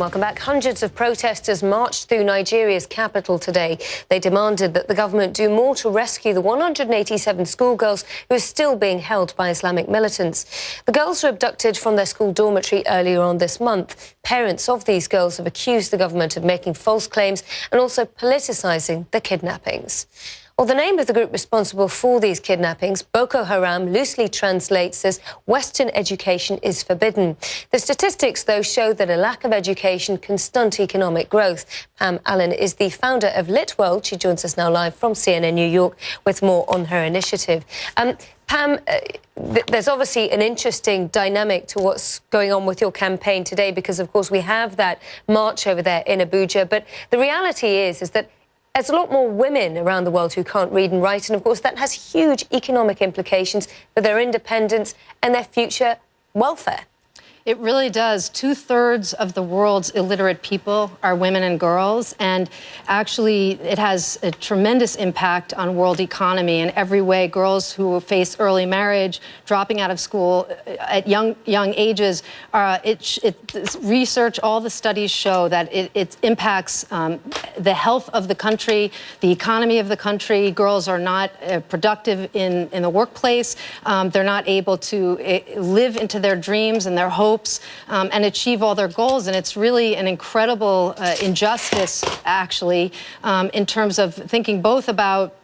welcome back. Hundreds of protesters marched through Nigeria's capital today. They demanded that the government do more to rescue the 187 schoolgirls who are still being held by Islamic militants. The girls were abducted from their school dormitory earlier on this month. Parents of these girls have accused the government of making false claims and also politicising the kidnappings. Well, the name of the group responsible for these kidnappings, Boko Haram, loosely translates as Western education is forbidden. The statistics, though, show that a lack of education can stunt economic growth. Pam Allyn is the founder of Lit World. She joins us now live from CNN New York with more on her initiative. Pam, there's obviously an interesting dynamic to what's going on with your campaign today because, of course, we have that march over there in Abuja. But the reality is that there's a lot more women around the world who can't read and write, and of course that has huge economic implications for their independence and their future welfare. It really does. 2/3 of the world's illiterate people are women and girls, and actually it has a tremendous impact on world economy in every way. Girls who face early marriage, dropping out of school at young ages, research, all the studies show that it impacts the health of the country, the economy of the country. Girls are not productive in the workplace. They're not able to live into their dreams and their hopes. And achieve all their goals. And it's really an incredible injustice, actually, in terms of thinking both about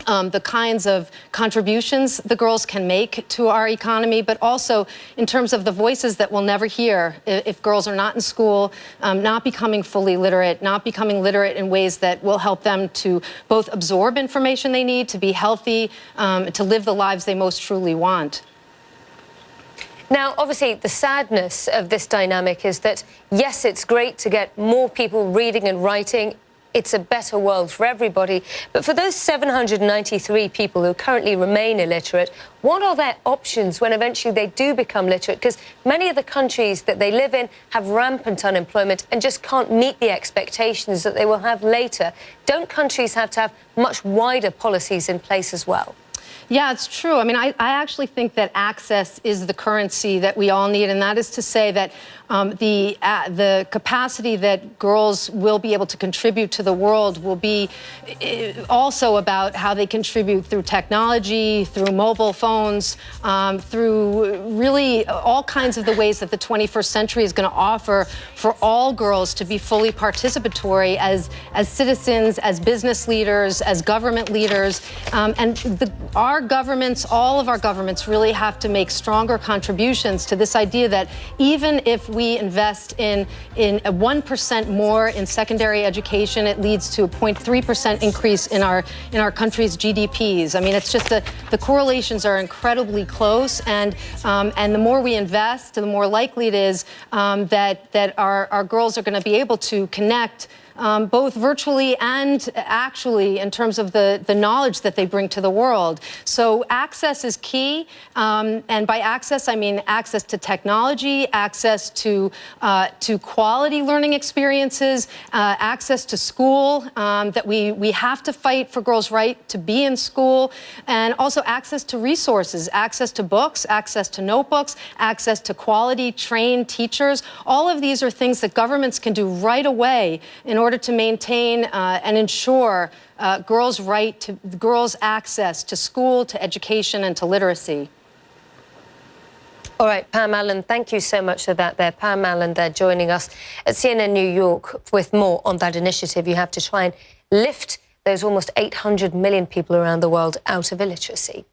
the kinds of contributions the girls can make to our economy, but also in terms of the voices that we'll never hear if girls are not in school, not becoming fully literate, not becoming literate in ways that will help them to both absorb information they need, to be healthy, to live the lives they most truly want. Now, obviously, the sadness of this dynamic is that, yes, it's great to get more people reading and writing. It's a better world for everybody. But for those 793 people who currently remain illiterate, what are their options when eventually they do become literate? Because many of the countries that they live in have rampant unemployment and just can't meet the expectations that they will have later. Don't countries have to have much wider policies in place as well? Yeah, it's true. I mean, I actually think that access is the currency that we all need, and that is to say that the capacity that girls will be able to contribute to the world will be also about how they contribute through technology, through mobile phones, through really all kinds of the ways that the 21st century is going to offer for all girls to be fully participatory as citizens, as business leaders, as government leaders, our governments, all of our governments really have to make stronger contributions to this idea that even if we invest in a 1% more in secondary education, it leads to a 0.3% increase in our country's GDPs. I mean, it's just the correlations are incredibly close, and the more we invest, the more likely it is that our girls are going to be able to connect both virtually and actually in terms of the knowledge that they bring to the world. So access is key, and by access I mean access to technology, access to quality learning experiences, access to school, that we have to fight for girls' right to be in school, and also access to resources, access to books, access to notebooks, access to quality trained teachers. All of these are things that governments can do right away in order to maintain and ensure girls' access to school, to education, and to literacy. All right, Pam Allyn, thank you so much for that there. Pam Allyn there joining us at CNN New York with more on that initiative. You have to try and lift those almost 800 million people around the world out of illiteracy.